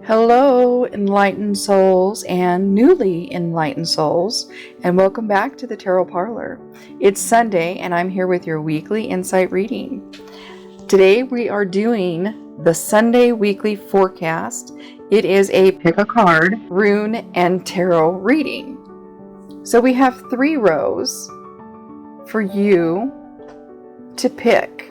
Hello, enlightened souls and newly enlightened souls, and welcome back to the Tarot Parlor. It's Sunday, and I'm here with your weekly insight reading. Today we are doing the Sunday weekly forecast. It is a pick a card, rune, and tarot reading. So we have 3 rows for you to pick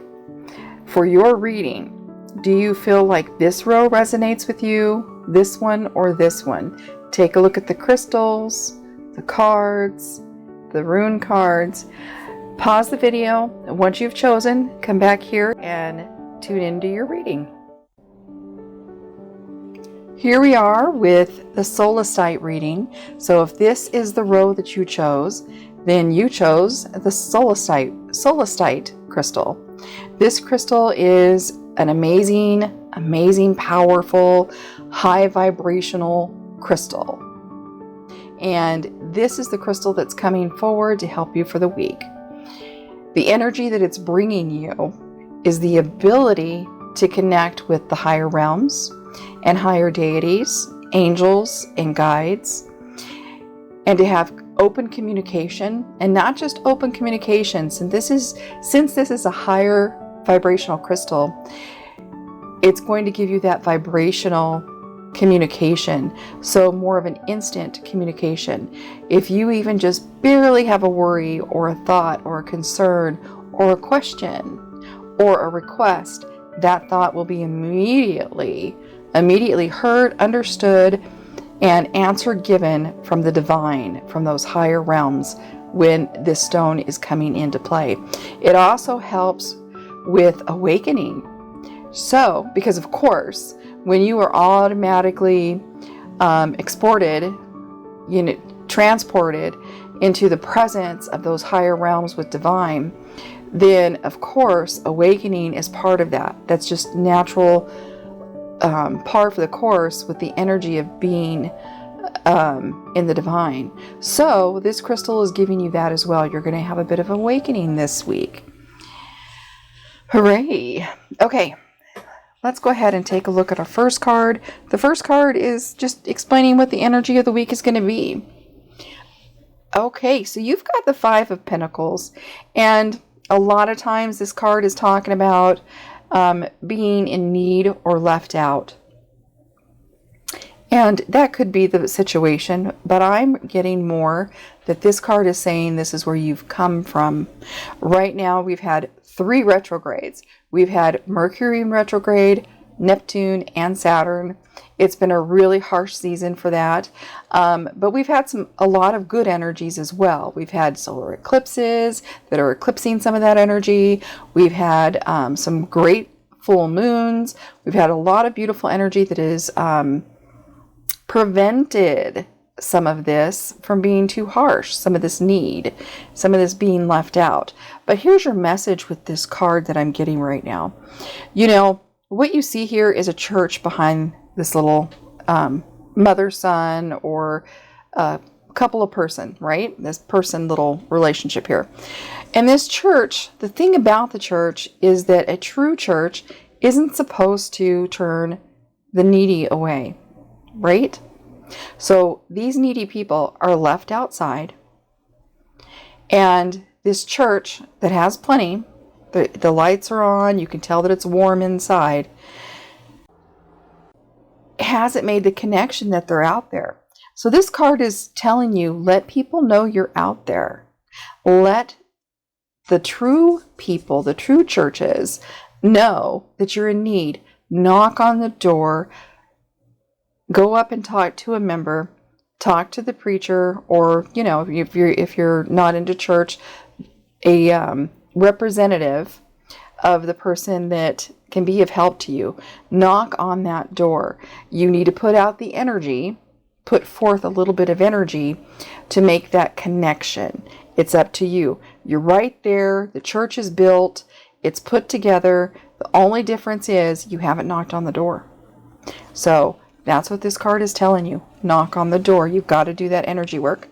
for your reading. Do you feel like this row resonates with you, this one, or this one? Take a look at the crystals, the cards, the rune cards. Pause the video, and once you've chosen, come back here and tune into your reading. Here we are with the Scolecite reading. So if this is the row that you chose, then you chose the Scolecite crystal. This crystal is an amazing, powerful, high vibrational crystal. And this is the crystal that's coming forward to help you for the week. The energy that it's bringing you is the ability to connect with the higher realms and higher deities, angels and guides, and to have open communication, and not just open communication. Since this is a higher vibrational crystal, it's going to give you that vibrational communication, so more of an instant communication. If you even just barely have a worry or a thought or a concern or a question or a request, that thought will be immediately heard, understood, and answer given from the divine, from those higher realms when this stone is coming into play. It also helps with awakening. So, because of course, when you are automatically transported into the presence of those higher realms with divine, then of course awakening is part of that. That's just natural par for the course with the energy of being in the divine. So this crystal is giving you that as well. You're going to have a bit of awakening this week. Hooray! Okay, let's go ahead and take a look at our first card. The first card is just explaining what the energy of the week is going to be. Okay, so you've got the 5 of Pentacles, and a lot of times this card is talking about being in need or left out. And that could be the situation, but I'm getting more that this card is saying this is where you've come from. Right now we've had 3 retrogrades. We've had Mercury in retrograde, Neptune, and Saturn. It's been a really harsh season for that. But we've had a lot of good energies as well. We've had solar eclipses that are eclipsing some of that energy. We've had some great full moons. We've had a lot of beautiful energy that is prevented some of this from being too harsh, some of this need, some of this being left out. But here's your message with this card that I'm getting right now. You know, what you see here is a church behind this little mother-son or couple of person, right? This person little relationship here. And this church, the thing about the church is that a true church isn't supposed to turn the needy away, right? So these needy people are left outside, and this church that has plenty, the lights are on, you can tell that it's warm inside, hasn't made the connection that they're out there. So this card is telling you, let people know you're out there. Let the true people, the true churches, know that you're in need. Knock on the door. Go up and talk to a member, talk to the preacher, or, you know, if you're not into church, a representative of the person that can be of help to you. Knock on that door. You need to put out the energy, put forth a little bit of energy to make that connection. It's up to you. You're right there. The church is built. It's put together. The only difference is you haven't knocked on the door. So that's what this card is telling you. Knock on the door. You've got to do that energy work.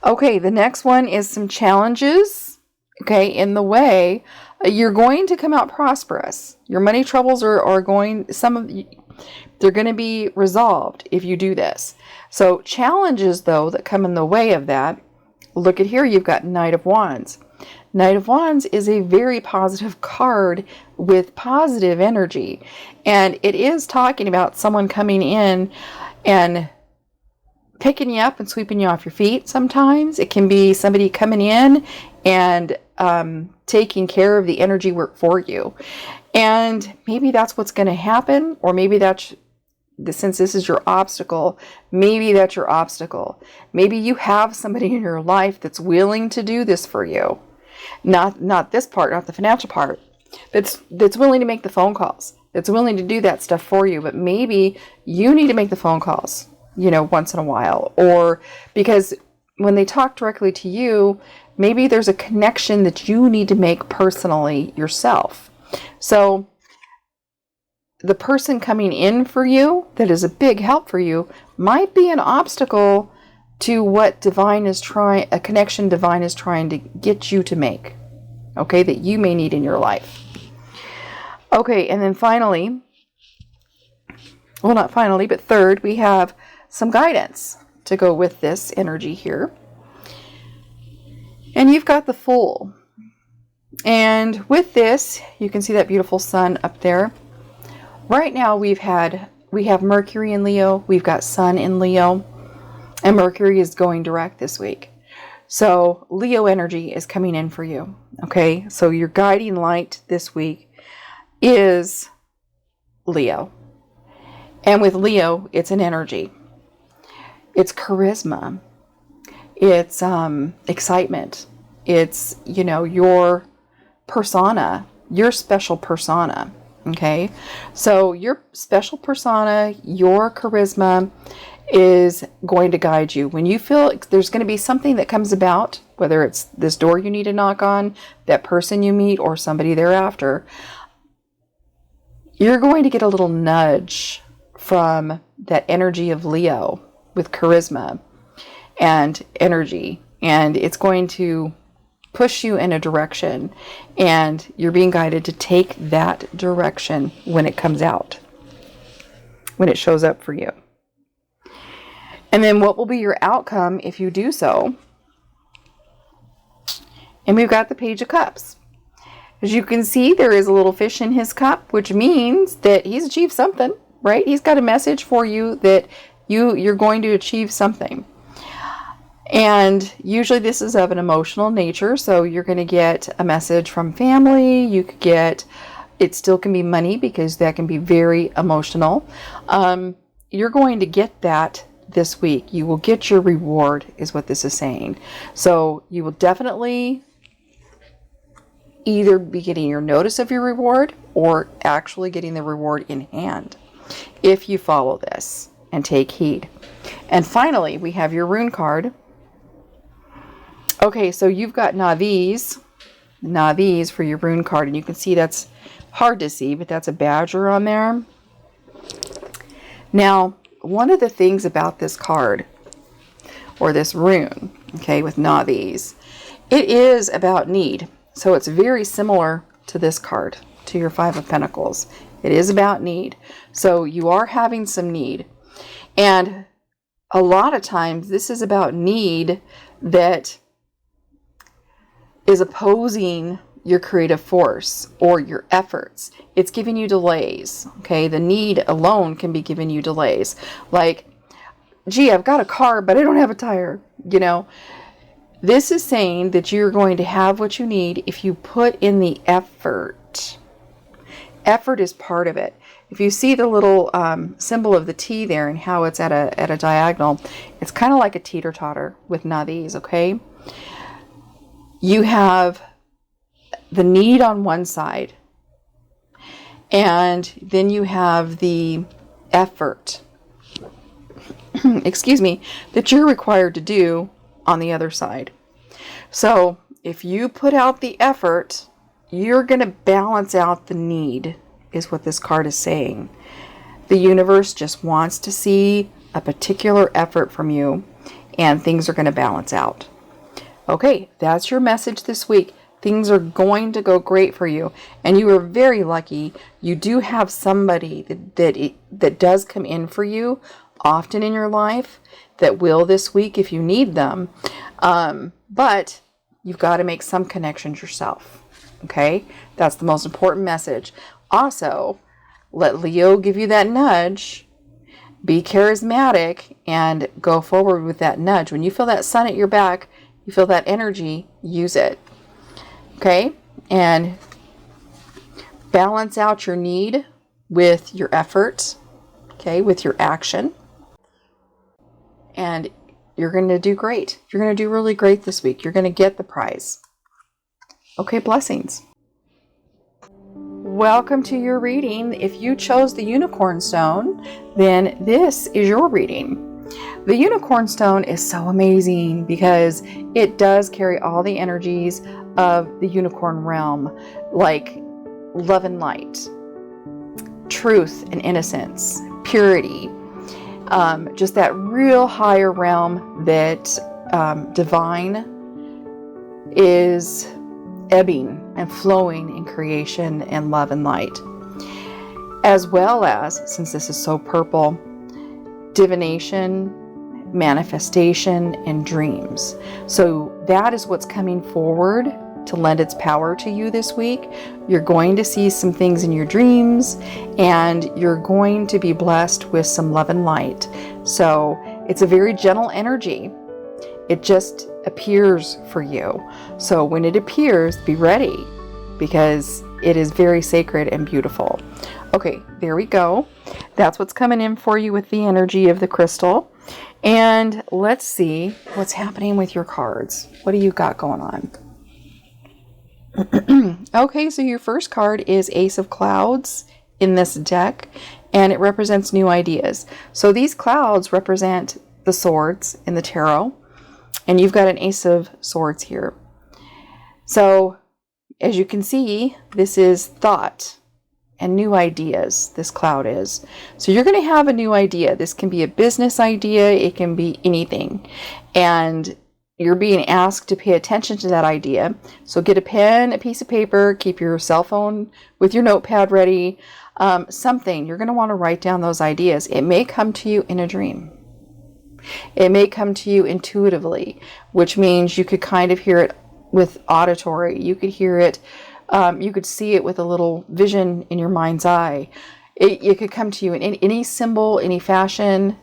Okay, the next one is some challenges. Okay, in the way, you're going to come out prosperous. Your money troubles are going, They're going to be resolved if you do this. So challenges, though, that come in the way of that, look at here, you've got Knight of Wands. Knight of Wands is a very positive card with positive energy. And it is talking about someone coming in and picking you up and sweeping you off your feet sometimes. It can be somebody coming in and taking care of the energy work for you. And maybe that's what's going to happen, or maybe that's, since this is your obstacle, maybe that's your obstacle. Maybe you have somebody in your life that's willing to do this for you. Not this part, not the financial part, that's willing to make the phone calls, that's willing to do that stuff for you. But maybe you need to make the phone calls, once in a while, or because when they talk directly to you, maybe there's a connection that you need to make personally yourself. So the person coming in for you that is a big help for you might be an obstacle to what a connection divine is trying to get you to make, okay, that you may need in your life. Okay, and then finally, well, not finally, but third, we have some guidance to go with this energy here. And you've got the Fool. And with this, you can see that beautiful sun up there. Right now we have Mercury in Leo, we've got Sun in Leo, and Mercury is going direct this week. So Leo energy is coming in for you. Okay, so your guiding light this week is Leo. And with Leo, it's an energy. It's charisma. It's excitement. It's, your persona, your special persona. Okay, so your special persona, your charisma is going to guide you. When you feel there's going to be something that comes about, whether it's this door you need to knock on, that person you meet, or somebody thereafter, you're going to get a little nudge from that energy of Leo with charisma and energy, and it's going to push you in a direction, and you're being guided to take that direction when it comes out, when it shows up for you. And then what will be your outcome if you do so? And we've got the Page of Cups. As you can see, there is a little fish in his cup, which means that he's achieved something, right? He's got a message for you that you're going to achieve something. And usually this is of an emotional nature, so you're going to get a message from family. You could get, it still can be money because that can be very emotional. You're going to get that this week. You will get your reward, is what this is saying. So you will definitely either be getting your notice of your reward or actually getting the reward in hand if you follow this and take heed. And finally, we have your Rune card. Okay, so you've got Naviz for your Rune card, and you can see that's hard to see, but that's a badger on there. Now, one of the things about this card, or this rune, okay, with Naviz, it is about need. So it's very similar to this card, to your Five of Pentacles. It is about need. So you are having some need. And a lot of times this is about need that is opposing your creative force or your efforts. It's giving you delays, okay? The need alone can be giving you delays. Like, gee, I've got a car, but I don't have a tire, This is saying that you're going to have what you need if you put in the effort. Effort is part of it. If you see the little symbol of the T there and how it's at a diagonal, it's kind of like a teeter-totter with Naviz, okay? You have the need on one side, and then you have the effort, excuse me, that you're required to do on the other side. So if you put out the effort, you're going to balance out the need, is what this card is saying. The universe just wants to see a particular effort from you, and things are going to balance out. Okay, that's your message this week. Things are going to go great for you. And you are very lucky. You do have somebody that does come in for you often in your life that will this week if you need them. But you've got to make some connections yourself. Okay? That's the most important message. Also, let Leo give you that nudge. Be charismatic and go forward with that nudge. When you feel that sun at your back, you feel that energy, use it. Okay? And balance out your need with your effort. Okay? With your action. And you're going to do great. You're going to do really great this week. You're going to get the prize. Okay, blessings. Welcome to your reading. If you chose the unicorn stone, then this is your reading. The unicorn stone is so amazing because it does carry all the energies of the unicorn realm, like love and light, truth and innocence, purity, just that real higher realm that divine is ebbing and flowing in creation and love and light, as well as, since this is so purple, divination, manifestation, and dreams. So that is what's coming forward to lend its power to you this week. You're going to see some things in your dreams, and you're going to be blessed with some love and light. So it's a very gentle energy. It just appears for you. So when it appears, be ready, because it is very sacred and beautiful. Okay, there we go. That's what's coming in for you with the energy of the crystal. And let's see what's happening with your cards. What do you got going on? Okay, so your first card is Ace of Clouds in this deck, and it represents new ideas. So these clouds represent the swords in the tarot, and you've got an Ace of Swords here. So as you can see, this is thought and new ideas, this cloud is. So you're going to have a new idea. This can be a business idea, it can be anything. And you're being asked to pay attention to that idea. So get a pen, a piece of paper, keep your cell phone with your notepad ready. Something. You're going to want to write down those ideas. It may come to you in a dream. It may come to you intuitively, which means you could kind of hear it with auditory. You could hear it, you could see it with a little vision in your mind's eye. It could come to you in any symbol, any fashion,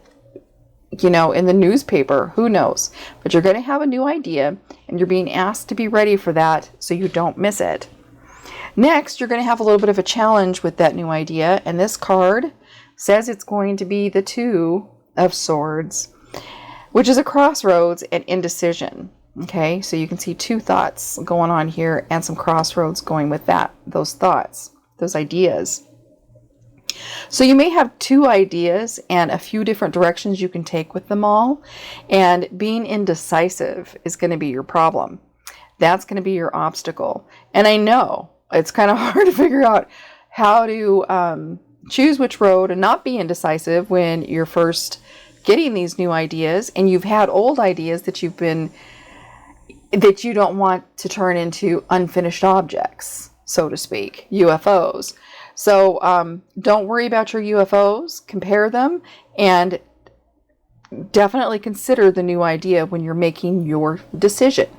you know, in the newspaper, who knows? But you're going to have a new idea, and you're being asked to be ready for that so you don't miss it. Next, you're going to have a little bit of a challenge with that new idea, and this card says it's going to be the Two of Swords, which is a crossroads and indecision. Okay, so you can see two thoughts going on here and some crossroads going with that, those thoughts, those ideas. So you may have two ideas and a few different directions you can take with them all, and being indecisive is going to be your problem. That's going to be your obstacle. And I know it's kind of hard to figure out how to choose which road and not be indecisive when you're first getting these new ideas and you've had old ideas that you don't want to turn into unfinished objects, so to speak, UFOs. So don't worry about your UFOs, compare them, and definitely consider the new idea when you're making your decision.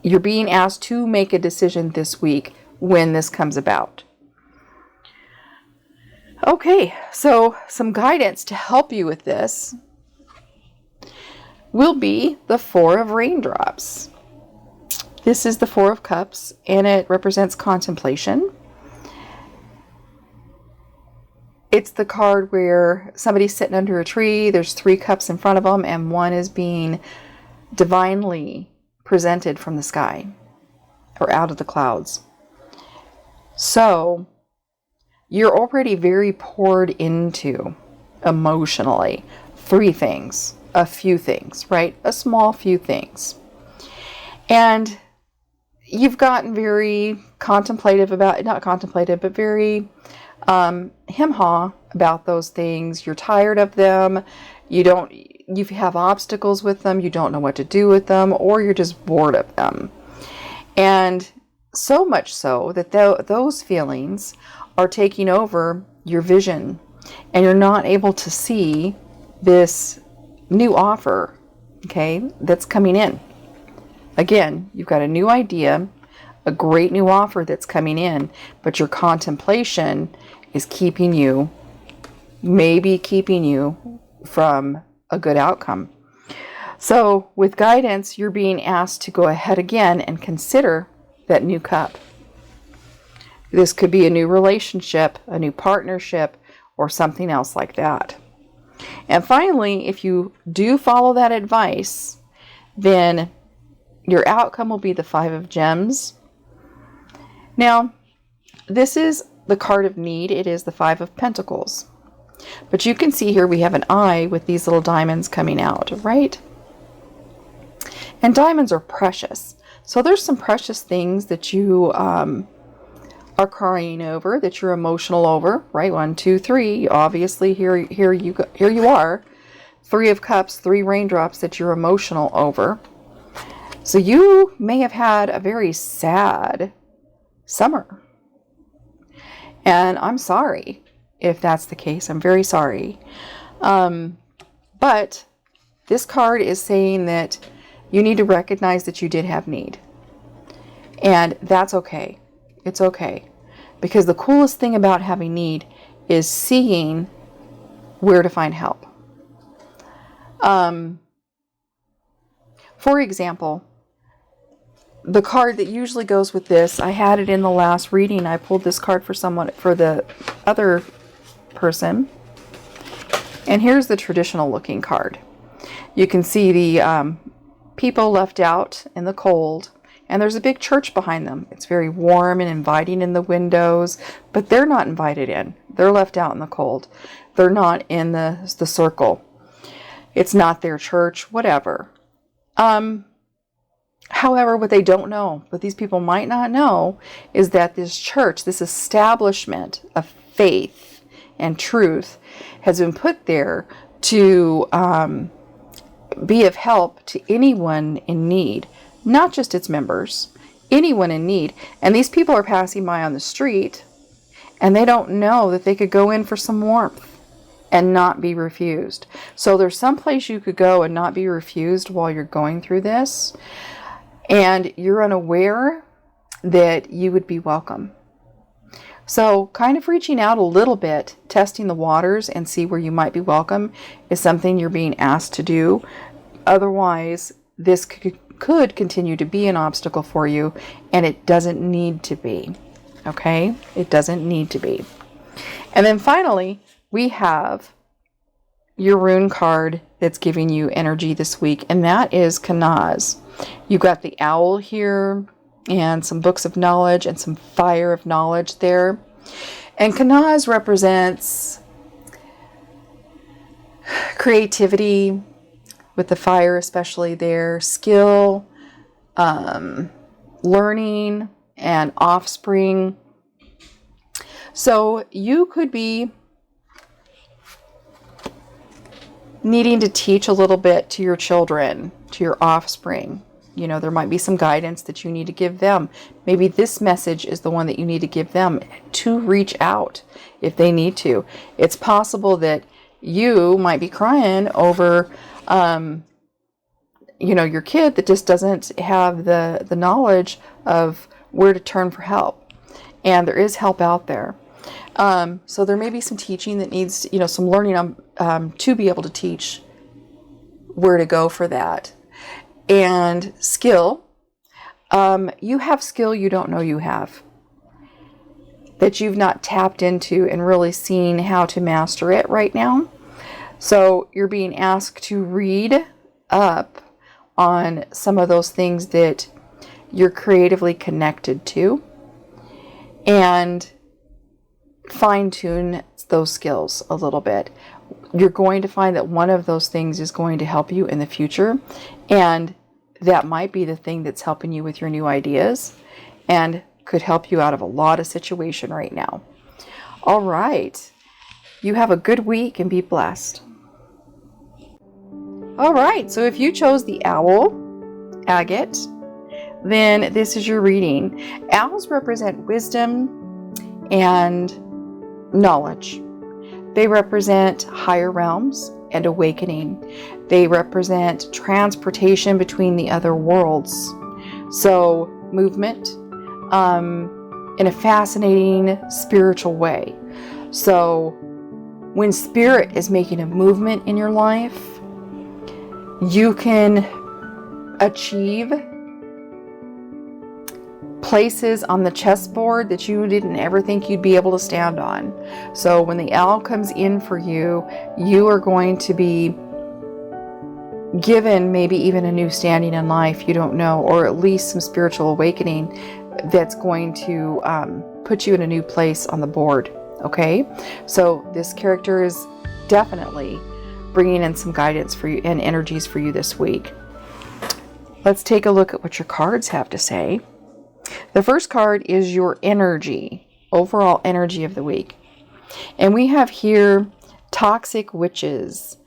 You're being asked to make a decision this week when this comes about. Okay, so some guidance to help you with this will be the Four of Raindrops. This is the Four of Cups, and it represents contemplation. It's the card where somebody's sitting under a tree, there's 3 cups in front of them, and one is being divinely presented from the sky or out of the clouds. So you're already very poured into emotionally 3 things, a few things, right? A small few things. And you've gotten very contemplative about, not contemplative, but very hem-haw about those things. You're tired of them. You have obstacles with them. You don't know what to do with them, or you're just bored of them. And so much so that those feelings are taking over your vision, and you're not able to see this new offer, okay, that's coming in. Again, you've got a new idea, a great new offer that's coming in, but your contemplation is maybe keeping you from a good outcome. So with guidance, you're being asked to go ahead again and consider that new cup. This could be a new relationship, a new partnership, or something else like that. And finally, if you do follow that advice, then your outcome will be the 5 of Gems. Now, this is the card of need. It is the 5 of Pentacles. But you can see here we have an eye with these little diamonds coming out, right? And diamonds are precious. So there's some precious things that you are crying over, that you're emotional over, right? 1, 2, 3. Obviously, here you are. 3 of Cups, 3 raindrops that you're emotional over. So you may have had a very sad summer. And I'm sorry if that's the case. I'm very sorry. But this card is saying that you need to recognize that you did have need. And that's okay. It's okay. Because the coolest thing about having need is seeing where to find help. For example, the card that usually goes with this, I had it in the last reading. I pulled this card for the other person. And here's the traditional looking card. You can see the people left out in the cold. And there's a big church behind them. It's very warm and inviting in the windows, but they're not invited in. They're left out in the cold. They're not in the circle. It's not their church, whatever. However, what they don't know, what these people might not know, is that this church, this establishment of faith and truth, has been put there to be of help to anyone in need. Not just its members, anyone in need. And these people are passing by on the street, and they don't know that they could go in for some warmth and not be refused. So there's some place you could go and not be refused while you're going through this, and you're unaware that you would be welcome. So kind of reaching out a little bit, testing the waters and see where you might be welcome is something you're being asked to do. Otherwise, this could continue to be an obstacle for you, and it doesn't need to be. Okay? It doesn't need to be. And then finally, we have your Rune card that's giving you energy this week, and that is Kanaz. You've got the owl here, and some books of knowledge, and some fire of knowledge there. And Kanaz represents creativity, with the fire especially there, skill, learning, and offspring. So you could be needing to teach a little bit to your children, to your offspring. You know, there might be some guidance that you need to give them. Maybe this message is the one that you need to give them to reach out if they need to. It's possible that you might be crying over your kid that just doesn't have the knowledge of where to turn for help. And there is help out there. So there may be some teaching that needs, some learning to be able to teach where to go for that. And skill. You have skill you don't know you have, that you've not tapped into and really seen how to master it right now. So you're being asked to read up on some of those things that you're creatively connected to and fine-tune those skills a little bit. You're going to find that one of those things is going to help you in the future, and that might be the thing that's helping you with your new ideas and could help you out of a lot of situation right now. All right. You have a good week and be blessed. All right. So if you chose the owl, Agate, then this is your reading. Owls represent wisdom and knowledge. They represent higher realms and awakening. They represent transportation between the other worlds. So movement in a fascinating spiritual way. So when spirit is making a movement in your life, you can achieve places on the chessboard that you didn't ever think you'd be able to stand on. So when the owl comes in for you, you are going to be given maybe even a new standing in life, you don't know, or at least some spiritual awakening that's going to put you in a new place on the board. Okay, so this character is definitely bringing in some guidance for you and energies for you this week. Let's take a look at what your cards have to say. The first card is your energy, overall energy of the week. And we have here toxic witches.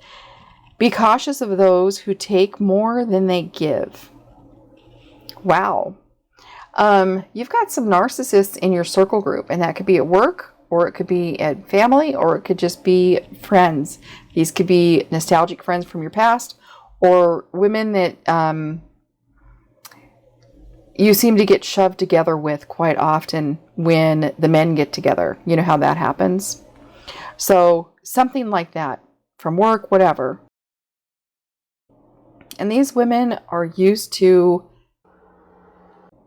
Be cautious of those who take more than they give. Wow. You've got some narcissists in your circle group, and that could be at work, or it could be at family, or it could just be friends. These could be nostalgic friends from your past, or women that you seem to get shoved together with quite often when the men get together. You know how that happens? So something like that, from work, whatever. And these women are used to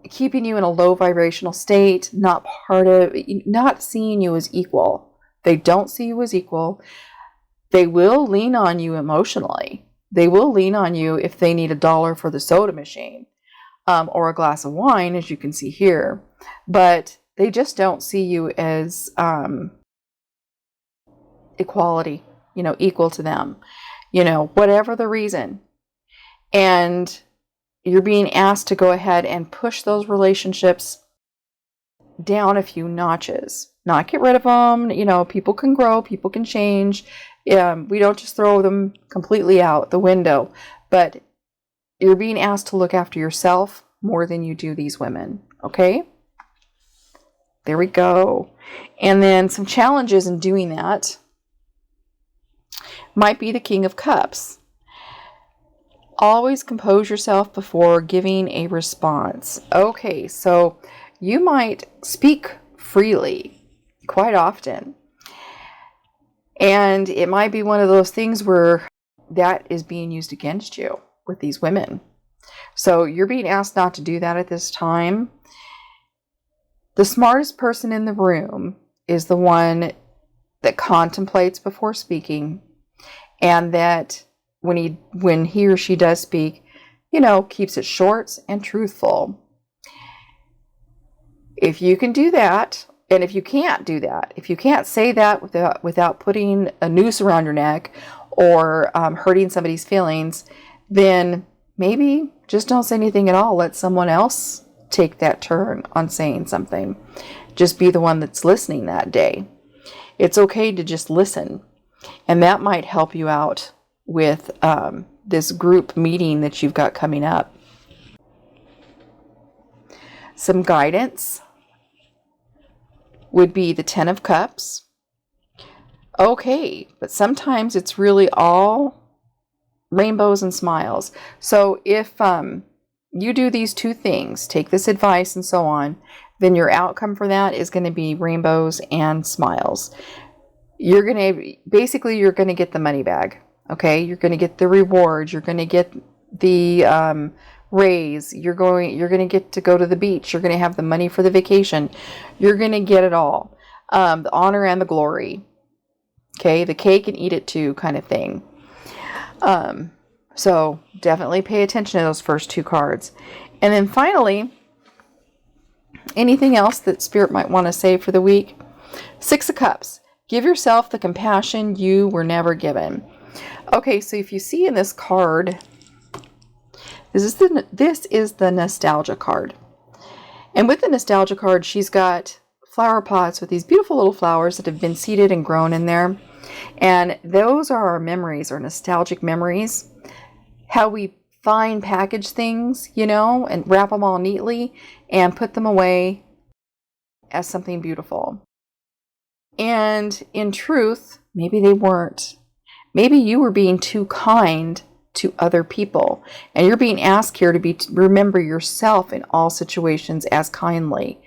keeping you in a low vibrational state, not seeing you as equal. They don't see you as equal. They will lean on you emotionally. They will lean on you if they need $1 for the soda machine, or a glass of wine, as you can see here. But they just don't see you as equality, equal to them, whatever the reason. And you're being asked to go ahead and push those relationships down a few notches. Not get rid of them. People can grow, people can change. We don't just throw them completely out the window. But you're being asked to look after yourself more than you do these women. Okay? There we go. And then some challenges in doing that might be the King of Cups. Always compose yourself before giving a response. Okay, so you might speak freely quite often. And it might be one of those things where that is being used against you with these women. So you're being asked not to do that at this time. The smartest person in the room is the one that contemplates before speaking, and that when he or she does speak, keeps it short and truthful. If you can do that, and if you can't do that, if you can't say that without putting a noose around your neck or hurting somebody's feelings, then maybe just don't say anything at all. Let someone else take that turn on saying something. Just be the one that's listening that day. It's okay to just listen. And that might help you out with this group meeting that you've got coming up. Some guidance would be the 10 of Cups. Okay, but sometimes it's really all rainbows and smiles. So if you do these two things, take this advice and so on, then your outcome for that is going to be rainbows and smiles. You're going to get the money bag. Okay, you're going to get the rewards. You're going to get the raise. You're going to get to go to the beach. You're going to have the money for the vacation. You're going to get it all. The honor and the glory. Okay, the cake and eat it too kind of thing. So definitely pay attention to those first two cards. And then finally, anything else that Spirit might want to say for the week? 6 of Cups. Give yourself the compassion you were never given. Okay, so if you see in this card, this is the nostalgia card. And with the nostalgia card, she's got flower pots with these beautiful little flowers that have been seeded and grown in there. And those are our memories, our nostalgic memories. How we fine package things, you know, and wrap them all neatly and put them away as something beautiful. And in truth, maybe they weren't. Maybe you were being too kind to other people, and you're being asked here to remember yourself in all situations as kindly.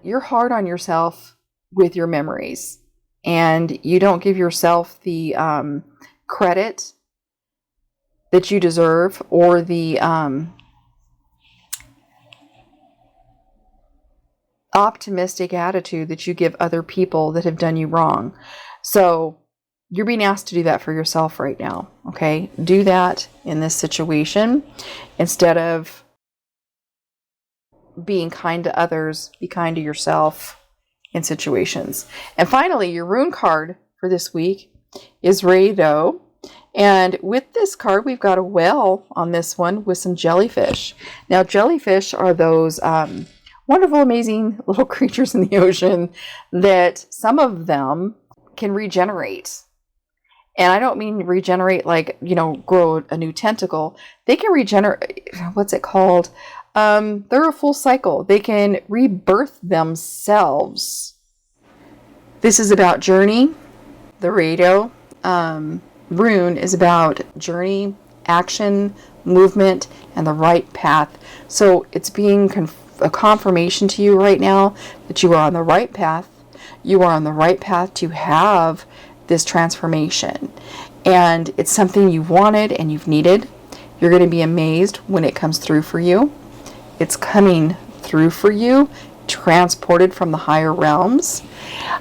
You're hard on yourself with your memories, and you don't give yourself the credit that you deserve, or the optimistic attitude that you give other people that have done you wrong. So you're being asked to do that for yourself right now, okay? Do that in this situation. Instead of being kind to others, be kind to yourself in situations. And finally, your rune card for this week is Rado. And with this card, we've got a whale on this one with some jellyfish. Now, jellyfish are those wonderful, amazing little creatures in the ocean that some of them can regenerate. And I don't mean regenerate like, you know, grow a new tentacle. They can regenerate, what's it called? They're a full cycle. They can rebirth themselves. This is about journey. The Rado rune is about journey, action, movement, and the right path. So it's being a confirmation to you right now that you are on the right path. You are on the right path to have this transformation, and it's something you wanted and you've needed. You're going to be amazed when it comes through for you. It's coming through for you, transported from the higher realms.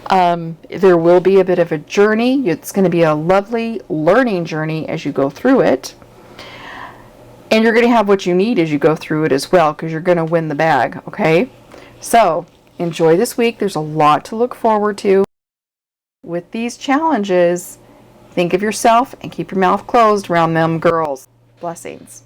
There will be a bit of a journey. It's going to be a lovely learning journey as you go through it, and you're going to have what you need as you go through it as well, because you're going to win the bag. Okay, so enjoy this week. There's a lot to look forward to with these challenges. Think of yourself and keep your mouth closed around them girls. Blessings.